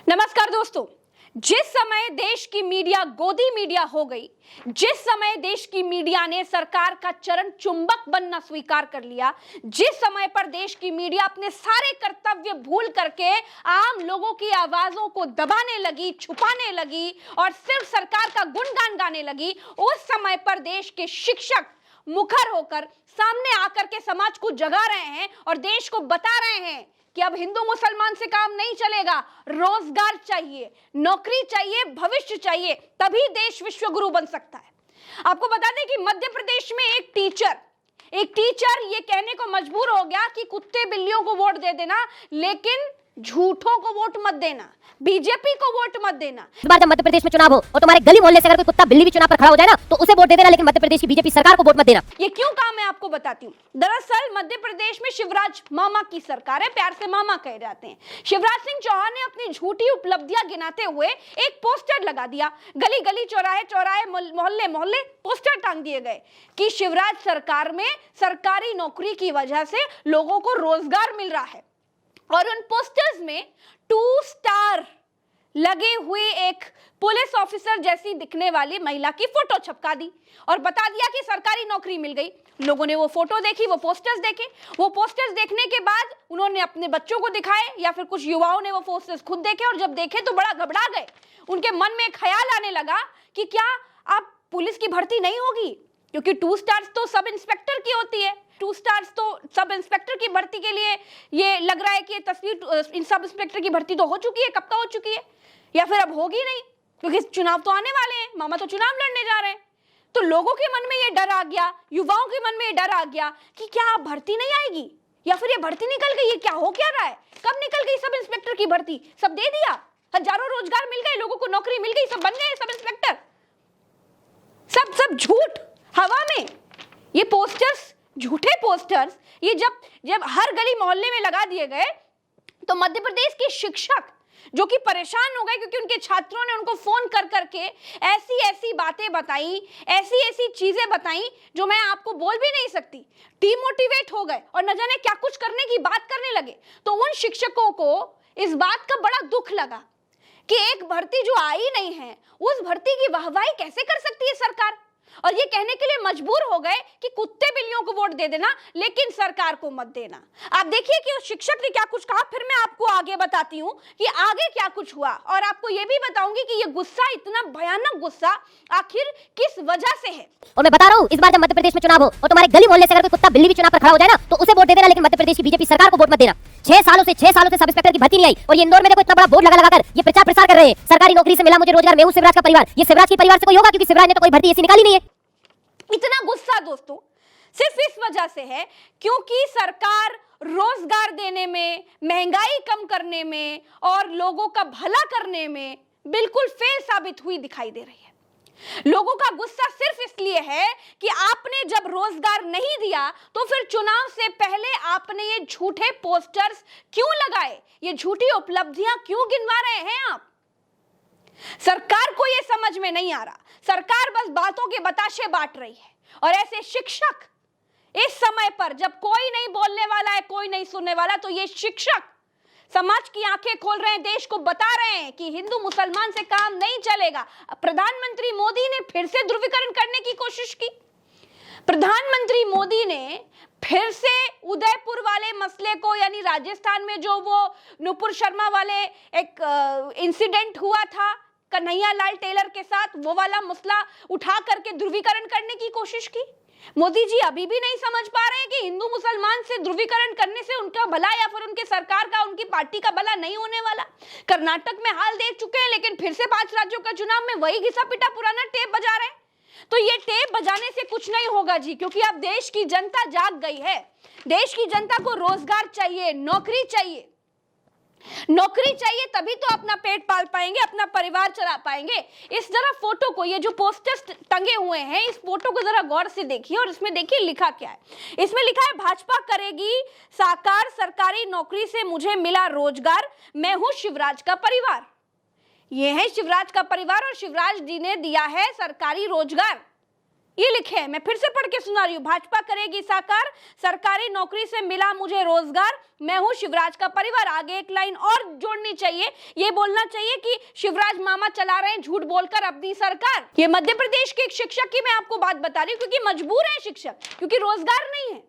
नमस्कार दोस्तों। जिस समय देश की मीडिया गोदी मीडिया हो गई, जिस समय देश की मीडिया ने सरकार का चरण चुंबक बनना स्वीकार कर लिया, जिस समय पर देश की मीडिया अपने सारे कर्तव्य भूल करके आम लोगों की आवाजों को दबाने लगी, छुपाने लगी और सिर्फ सरकार का गुणगान गाने लगी, उस समय पर देश के शिक्षक मुखर होकर सामने आकर के समाज को जगा रहे हैं और देश को बता रहे हैं कि अब हिंदू मुसलमान से काम नहीं चलेगा, रोजगार चाहिए, नौकरी चाहिए, भविष्य चाहिए, तभी देश विश्व गुरु बन सकता है। आपको बता दें कि मध्य प्रदेश में एक टीचर ये कहने को मजबूर हो गया कि कुत्ते बिल्लियों को वोट दे देना, लेकिन झूठों को वोट मत देना, बीजेपी को वोट मत देना। इस बार जब मध्य प्रदेश में चुनाव हो और तुम्हारे गली मोहल्ले से अगर कोई कुत्ता बिल्ली भी चुनाव पर खड़ा हो जाए ना, तो उसे वोट दे देना, लेकिन मध्य प्रदेश की बीजेपी सरकार को वोट मत देना। ये क्यों कहा मैं आपको बताती हूँ। दरअसल मध्य प्रदेश में शिवराज मामा की सरकार है, प्यार से मामा कहे जाते हैं। शिवराज सिंह चौहान ने अपनी झूठी उपलब्धियां गिनाते हुए एक पोस्टर लगा दिया, गली गली चौराहे चौराहे मोहल्ले मोहल्ले पोस्टर टांग दिए गए कि शिवराज सरकार में सरकारी नौकरी की वजह से लोगों को रोजगार मिल रहा है। और उन पोस्टर्स में 2 स्टार लगे हुए एक पुलिस ऑफिसर जैसी दिखने वाली महिला की फोटो छपका दी और बता दिया कि सरकारी नौकरी मिल गई। लोगों ने वो फोटो देखी, वो पोस्टर्स देखे। वो पोस्टर्स देखने के बाद उन्होंने अपने बच्चों को दिखाए या फिर कुछ युवाओं ने वो पोस्टर्स खुद देखे और जब देखे तो बड़ा घबरा गए। उनके मन में ख्याल आने लगा कि क्या अब पुलिस की भर्ती नहीं होगी, क्योंकि 2 स्टार्स तो सब इंस्पेक्टर की होती है। 2 स्टार्स तो सब इंस्पेक्टर की भर्ती के लिए ये लग रहा है कि ये तस्वीर इन सब इंस्पेक्टर की भर्ती तो हो चुकी है, कब का हो चुकी है, या फिर अब होगी नहीं, क्योंकि चुनाव तो आने वाले हैं, मामा तो चुनाव लड़ने जा रहे हैं। तो लोगों के मन में ये डर आ गया, युवाओं के मन में ये डर आ गया कि क्या अब भर्ती नहीं आएगी, या फिर ये भर्ती निकल गई, ये क्या हो क्या रहा है, कब निकल गई सब इंस्पेक्टर की भर्ती, सब दे दिया, हजारों रोजगार मिल गए, लोगों को नौकरी मिल गई, सब बन गए सब इंस्पेक्टर। सब झूठ हवा में। ये पोस्टर्स, झूठे पोस्टर्स, ये जब हर गली मोहल्ले में लगा दिए गए तो मध्य प्रदेश के शिक्षक जो कि परेशान हो गए, क्योंकि उनके छात्रों ने उनको फोन कर करके ऐसी ऐसी बातें बताई, ऐसी ऐसी चीजें बताई जो मैं आपको बोल भी नहीं सकती। डिमोटिवेट हो गए और न जाने क्या कुछ करने की बात करने लगे। तो उन शिक्षकों को इस बात का बड़ा दुख लगा कि एक भर्ती जो आई नहीं है, उस भर्ती की वाहवाही कैसे कर सकती है सरकार, और ये कहने के लिए मजबूर हो गए कि कुत्ते बिल्लियों को वोट दे देना, लेकिन सरकार को मत देना। आप देखिए कि उस शिक्षक ने क्या कुछ कहा, फिर मैं आपको आगे बताती हूँ कि आगे क्या कुछ हुआ, और आपको ये भी बताऊंगी कि ये गुस्सा, इतना भयानक गुस्सा आखिर किस वजह से है। और मैं बता रहा हूँ, इस बार जब मध्य प्रदेश में चुनाव हो और तुम्हारे गली मोहल्ले से अगर कोई कुत्ता बिल्ली भी चुनाव पर खड़ा हो जाए ना, तो उसे वोट दे देना, लेकिन मध्य प्रदेश की बीजेपी सरकार को वोट मत देना। 6 सालों से सब इंस्पेक्टर की भर्ती नहीं आई, और ये इंदौर में देखो इतना बड़ा बोर्ड लगाकर ये प्रचार प्रसार कर रहे हैं, सरकारी नौकरी से मिला मुझे रोजगार, मैं हूं शिवराज का परिवार। ये शिवराज के परिवार से कोई होगा, क्योंकि शिवराज ने तो कोई भर्ती ऐसी निकाली नहीं है। इतना गुस्सा दोस्तों सिर्फ इस वजह से है क्योंकि सरकार रोजगार देने में, महंगाई कम करने में और लोगों का भला करने में बिल्कुल फेल साबित हुई दिखाई दे रही है। लोगों का गुस्सा सिर्फ इसलिए है कि आपने जब रोजगार नहीं दिया तो फिर चुनाव से पहले आपने ये झूठे पोस्टर्स क्यों लगाए, ये झूठी उपलब्धियां क्यों गिनवा रहे हैं आप। सरकार को यह समझ में नहीं आ रहा, सरकार बस बातों के बताशे बांट रही है। और ऐसे शिक्षक इस समय पर जब कोई नहीं बोलने वाला है, कोई नहीं सुनने वाला, तो ये शिक्षक समाज की आंखें खोल रहे हैं, देश को बता रहे हैं कि हिंदू मुसलमान से काम नहीं चलेगा। प्रधानमंत्री मोदी ने फिर से ध्रुवीकरण करने की कोशिश की। प्रधानमंत्री मोदी ने फिर से उदयपुर वाले मसले को, यानी राजस्थान में जो वो नुपुर शर्मा वाले एक इंसिडेंट हुआ था कन्हैया लाल टेलर के साथ, वो वाला मसला उठा करके ध्रुवीकरण करने की कोशिश की। मोदी जी अभी भी नहीं समझ पा रहे हैं कि हिंदू मुसलमान से ध्रुवीकरण करने से उनका भला या फिर उनके सरकार का, उनकी पार्टी का भला नहीं होने वाला। कर्नाटक में हाल देख चुके हैं, लेकिन फिर से 5 राज्यों का चुनाव में वही घिसा पिटा पुराना टेप बजा रहे हैं। तो ये टेप बजाने से कुछ नहीं होगा जी, क्योंकि अब देश की जनता जाग गई है। देश की जनता को रोजगार चाहिए, नौकरी चाहिए। नौकरी चाहिए तभी तो अपना पेट पाल पाएंगे, अपना परिवार चला पाएंगे। इस जरा फोटो को, ये जो पोस्टर्स टंगे हुए हैं, इस फोटो को जरा गौर से देखिए और इसमें देखिए लिखा क्या है। इसमें लिखा है, भाजपा करेगी साकार सरकारी नौकरी से मुझे मिला रोजगार, मैं हूं शिवराज का परिवार। ये है शिवराज का परिवार और शिवराज जी ने दिया है सरकारी रोजगार। ये लिखे हैं, मैं फिर से पढ़ के सुना रही हूँ। भाजपा करेगी साकार, सरकारी नौकरी से मिला मुझे रोजगार, मैं हूं शिवराज का परिवार। आगे एक लाइन और जोड़नी चाहिए, ये बोलना चाहिए कि शिवराज मामा चला रहे हैं झूठ बोलकर अपनी सरकार। ये मध्य प्रदेश के एक शिक्षक की मैं आपको बात बता रही हूँ, क्योंकि मजबूर है शिक्षक, क्योंकि रोजगार नहीं है।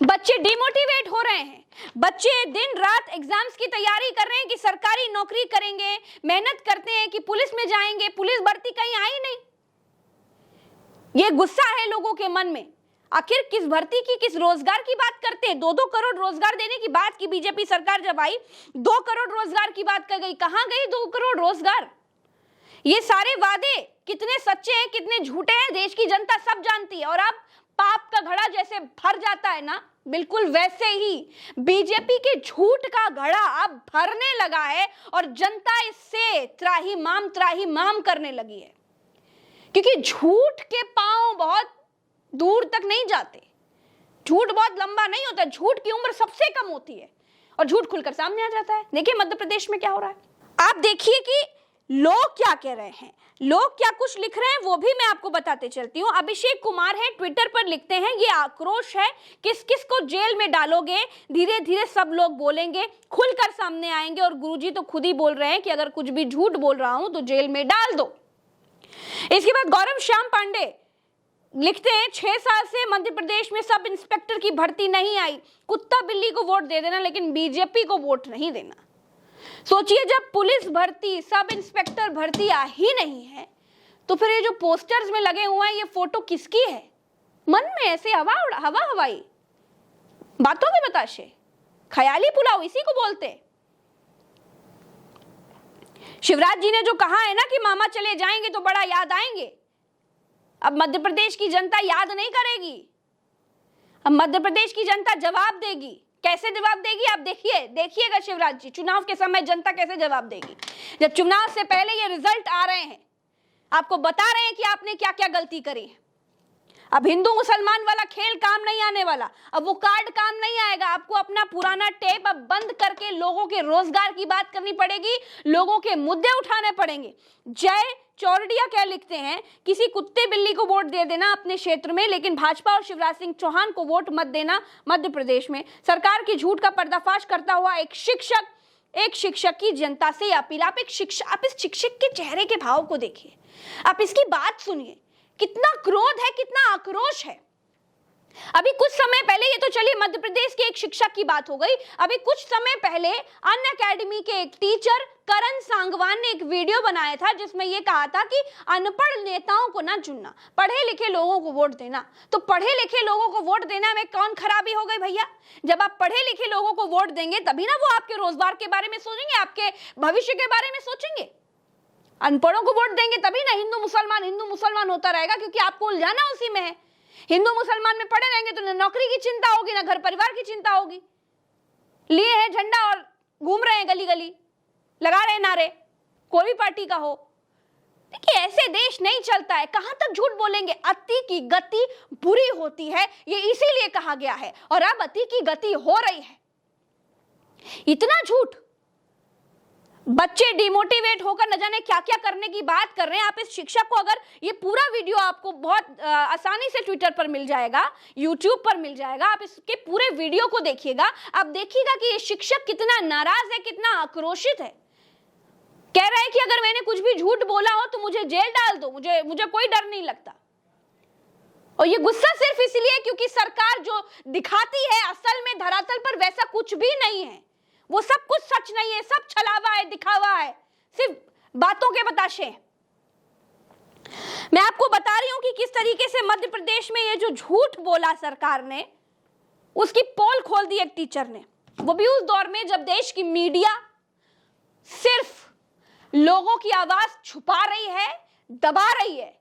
बच्चे डिमोटिवेट हो रहे हैं, बच्चे दिन रात एग्जाम्स की तैयारी कर रहे हैं कि सरकारी नौकरी करेंगे, मेहनत करते हैं कि पुलिस में जाएंगे, पुलिस भर्ती कहीं आई नहीं। ये गुस्सा है लोगों के मन में। आखिर किस भर्ती की, किस रोजगार की बात करते हैं? 2-2 करोड़ रोजगार देने की बात की बीजेपी सरकार जब आई, 2 करोड़ रोजगार की बात कर गई। कहां गई 2 करोड़ रोजगार? ये सारे वादे कितने सच्चे हैं, कितने झूठे हैं, देश की जनता सब जानती है। और अब पाप का घड़ा जैसे भर जाता है ना, बिल्कुल वैसे ही बीजेपी के झूठ का घड़ा अब भरने लगा है और जनता इससे त्राहिमाम करने लगी है। क्योंकि झूठ के पांव बहुत दूर तक नहीं जाते, झूठ बहुत लंबा नहीं होता, झूठ की उम्र सबसे कम होती है और झूठ खुलकर सामने आ जाता है। देखिए मध्य प्रदेश में क्या हो रहा है। आप देखिए कि लोग क्या कह रहे हैं, लोग क्या कुछ लिख रहे हैं, वो भी मैं आपको बताते चलती हूँ। अभिषेक कुमार है, ट्विटर पर लिखते हैं, ये आक्रोश है, किस किस को जेल में डालोगे, धीरे धीरे सब लोग बोलेंगे, खुलकर सामने आएंगे। और गुरुजी तो खुद ही बोल रहे हैं कि अगर कुछ भी झूठ बोल रहा हूं तो जेल में डाल दो। इसके बाद गौरव श्याम पांडे लिखते हैं, 6 साल से मध्य प्रदेश में सब इंस्पेक्टर की भर्ती नहीं आई, कुत्ता बिल्ली को वोट दे देना लेकिन बीजेपी को वोट नहीं देना। सोचिए, जब पुलिस भर्ती, सब इंस्पेक्टर भर्ती आ ही नहीं है तो फिर ये जो पोस्टर्स में लगे हुए हैं ये फोटो किसकी है? मन में ऐसे हवाई बातों के बताशे, ख्याली पुलाव इसी को बोलते हैं। शिवराज जी ने जो कहा है ना कि मामा चले जाएंगे तो बड़ा याद आएंगे, अब मध्य प्रदेश की जनता याद नहीं करेगी, अब मध्य प्रदेश की जनता जवाब देगी। कैसे जवाब देगी आप देखिएगा शिवराज जी, चुनाव के समय जनता कैसे जवाब देगी। जब चुनाव से पहले ये रिजल्ट आ रहे हैं, आपको बता रहे हैं कि आपने क्या क्या गलती करी है। अब हिंदू मुसलमान वाला खेल काम नहीं आने वाला, अब वो कार्ड काम नहीं आएगा। आपको अपना पुराना टेप अब बंद करके लोगों के रोजगार की बात करनी पड़ेगी, लोगों के मुद्दे उठाने पड़ेंगे। जय चौरडिया क्या लिखते हैं, किसी कुत्ते बिल्ली को वोट दे देना अपने क्षेत्र में, लेकिन भाजपा और शिवराज सिंह चौहान को वोट मत देना मध्य प्रदेश में। सरकार की झूठ का पर्दाफाश करता हुआ एक शिक्षक की जनता से अपील। आप इस शिक्षक के चेहरे के भाव को देखिए, आप इसकी बात सुनिए, कितना क्रोध है, कितना आक्रोश है। अभी कुछ समय पहले, ये तो चलिए मध्य प्रदेश के एक शिक्षक की बात हो गई, अभी कुछ समय पहले अन अकेडमी के एक टीचर करण सांगवान ने एक वीडियो बनाया था जिसमें यह कहा था कि अनपढ़ नेताओं को ना चुनना, पढ़े लिखे लोगों को वोट देना। तो पढ़े लिखे लोगों को वोट देना में कौन खराबी हो गई भैया? जब आप पढ़े लिखे लोगों को वोट देंगे तभी ना वो आपके रोजगार के बारे में सोचेंगे, आपके भविष्य के बारे में सोचेंगे। अनपढ़ों को वोट देंगे तभी ना हिंदू मुसलमान होता रहेगा, क्योंकि आपको उलझाना उसी में है। हिंदू मुसलमान में पड़े रहेंगे तो न नौकरी की चिंता होगी, ना घर परिवार की चिंता होगी। लिए है झंडा और घूम रहे हैं गली गली, लगा रहे हैं नारे, कोई भी पार्टी का हो। देखिए ऐसे देश नहीं चलता है। कहां तक झूठ बोलेंगे? अति की गति बुरी होती है, ये इसीलिए कहा गया है, और अब अति की गति हो रही है। इतना झूठ, बच्चे डिमोटिवेट होकर न जाने क्या क्या करने की बात कर रहे हैं। आप इस शिक्षक को, अगर ये पूरा वीडियो आपको बहुत आसानी से ट्विटर पर मिल जाएगा, यूट्यूब पर मिल जाएगा, आप इसके पूरे वीडियो को देखिएगा, आप देखिएगा कि ये शिक्षक कितना नाराज है, कितना आक्रोशित है। कह रहा है कि अगर मैंने कुछ भी झूठ बोला हो तो मुझे जेल डाल दो, मुझे कोई डर नहीं लगता। और ये गुस्सा सिर्फ इसलिए क्योंकि सरकार जो दिखाती है असल में धरातल पर वैसा कुछ भी नहीं है, वो सब कुछ सच नहीं है, सब छलावा है, दिखावा है, सिर्फ बातों के बताशे हैं। मैं आपको बता रही हूं कि किस तरीके से मध्य प्रदेश में ये जो झूठ बोला सरकार ने, उसकी पोल खोल दी एक टीचर ने, वो भी उस दौर में जब देश की मीडिया सिर्फ लोगों की आवाज छुपा रही है, दबा रही है,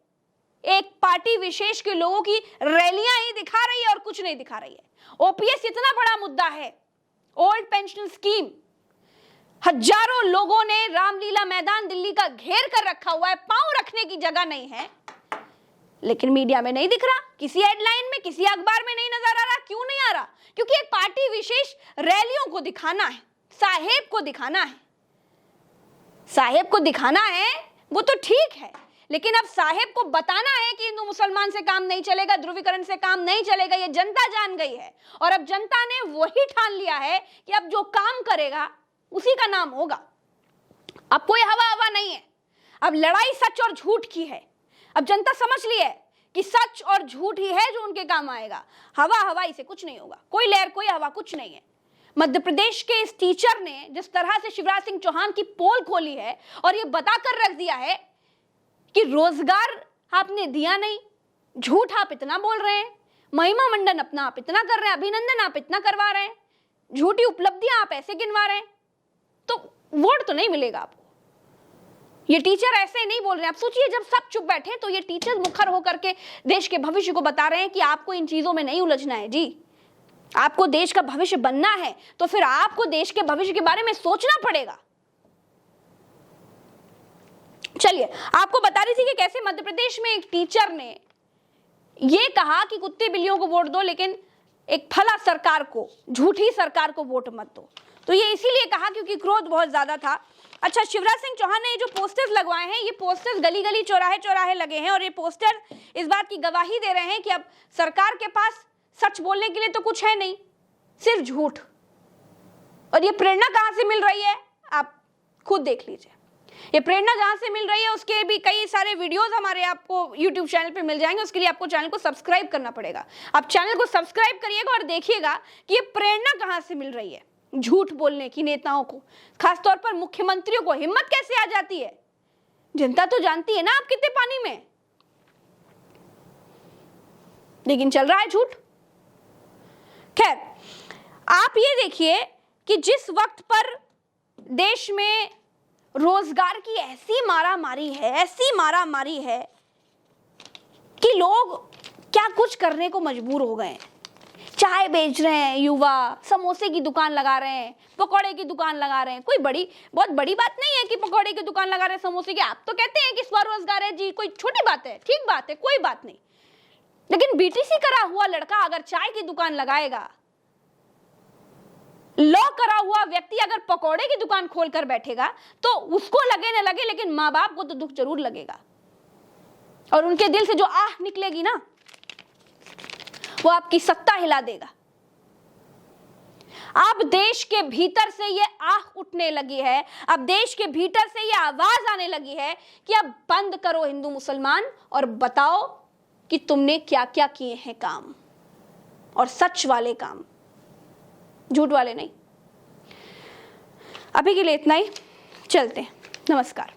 एक पार्टी विशेष के लोगों की रैलियां ही दिखा रही है और कुछ नहीं दिखा रही है। ओपीएस इतना बड़ा मुद्दा है, ओल्ड पेंशन स्कीम, हजारों लोगों ने रामलीला मैदान दिल्ली का घेर कर रखा हुआ है, पांव रखने की जगह नहीं है, लेकिन मीडिया में नहीं दिख रहा, किसी हेडलाइन में, किसी अखबार में नहीं नजर आ रहा। क्यों नहीं आ रहा? क्योंकि एक पार्टी विशेष रैलियों को दिखाना है, साहेब को दिखाना है। साहेब को दिखाना है वो तो ठीक है, लेकिन अब साहेब को बताना है कि हिंदू मुसलमान से काम नहीं चलेगा, ध्रुवीकरण से काम नहीं चलेगा, ये जनता जान गई है। और अब जनता ने वही ठान लिया है कि अब जो काम करेगा उसी का नाम होगा। अब कोई हवा हवा नहीं है, अब लड़ाई सच और झूठ की है। अब जनता समझ ली है कि सच और झूठ ही है जो उनके काम आएगा। हवा हवाई से कुछ नहीं होगा, कोई लहर कोई हवा कुछ नहीं है। मध्य प्रदेश के इस टीचर ने जिस तरह से शिवराज सिंह चौहान की पोल खोली है और ये बताकर रख दिया है कि रोजगार आपने दिया नहीं, झूठ आप इतना बोल रहे हैं, महिमा मंडन अपना आप इतना कर रहे हैं, अभिनंदन आप इतना करवा रहे हैं, झूठी उपलब्धियां आप ऐसे गिनवा रहे हैं, तो वोट तो नहीं मिलेगा आपको। ये टीचर ऐसे नहीं बोल रहे हैं। आप सोचिए, जब सब चुप बैठे तो ये टीचर मुखर होकर के देश के भविष्य को बता रहे हैं कि आपको इन चीजों में नहीं उलझना है जी, आपको देश का भविष्य बनना है, तो फिर आपको देश के भविष्य के बारे में सोचना पड़ेगा। चलिए, आपको बता रही थी कि कैसे मध्य प्रदेश में एक टीचर ने यह कहा कि कुत्ते बिल्लियों को वोट दो, लेकिन एक फला सरकार को, झूठी सरकार को वोट मत दो। तो ये इसीलिए कहा क्योंकि क्रोध बहुत ज्यादा था। अच्छा, शिवराज सिंह चौहान ने ये जो पोस्टर्स लगवाए हैं, ये पोस्टर्स गली गली चौराहे चौराहे लगे हैं और ये पोस्टर इस बात की गवाही दे रहे हैं कि अब सरकार के पास सच बोलने के लिए तो कुछ है नहीं, सिर्फ झूठ। और ये प्रेरणा कहां से मिल रही है आप खुद देख लीजिए। ये प्रेरणा जहां से मिल रही है उसके भी कई सारे वीडियोस हमारे आपको YouTube चैनल पे मिल जाएंगे। उसके लिए आपको चैनल को सब्सक्राइब करना पड़ेगा। आप चैनल को सब्सक्राइब करिएगा और देखिएगा कि ये प्रेरणा कहां से मिल रही है झूठ बोलने की नेताओं को, खासतौर पर मुख्यमंत्रियों को हिम्मत कैसे आ जाती है। जनता तो जानती है ना आप कितने पानी में, लेकिन चल रहा है झूठ। खैर, आप ये देखिए कि जिस वक्त पर देश में रोजगार की ऐसी मारामारी है कि लोग क्या कुछ करने को मजबूर हो गए हैं। चाय बेच रहे हैं युवा, समोसे की दुकान लगा रहे हैं, पकौड़े की दुकान लगा रहे हैं। कोई बहुत बड़ी बात नहीं है कि पकौड़े की दुकान लगा रहे हैं, समोसे की। आप तो कहते हैं कि स्वरोजगार है जी, कोई छोटी बात है, ठीक बात है, कोई बात नहीं। लेकिन बीटीसी करा हुआ लड़का अगर चाय की दुकान लगाएगा, लॉ करा हुआ व्यक्ति अगर पकौड़े की दुकान खोलकर बैठेगा, तो उसको लगे न लगे, लेकिन माँ बाप को तो दुख जरूर लगेगा। और उनके दिल से जो आह निकलेगी ना, वो आपकी सत्ता हिला देगा। अब देश के भीतर से ये आह उठने लगी है, अब देश के भीतर से ये आवाज आने लगी है कि अब बंद करो हिंदू मुसलमान और बताओ कि तुमने क्या क्या किए हैं काम, और सच वाले काम, झूठ वाले नहीं। अभी के लिए इतना ही, चलते हैं, नमस्कार।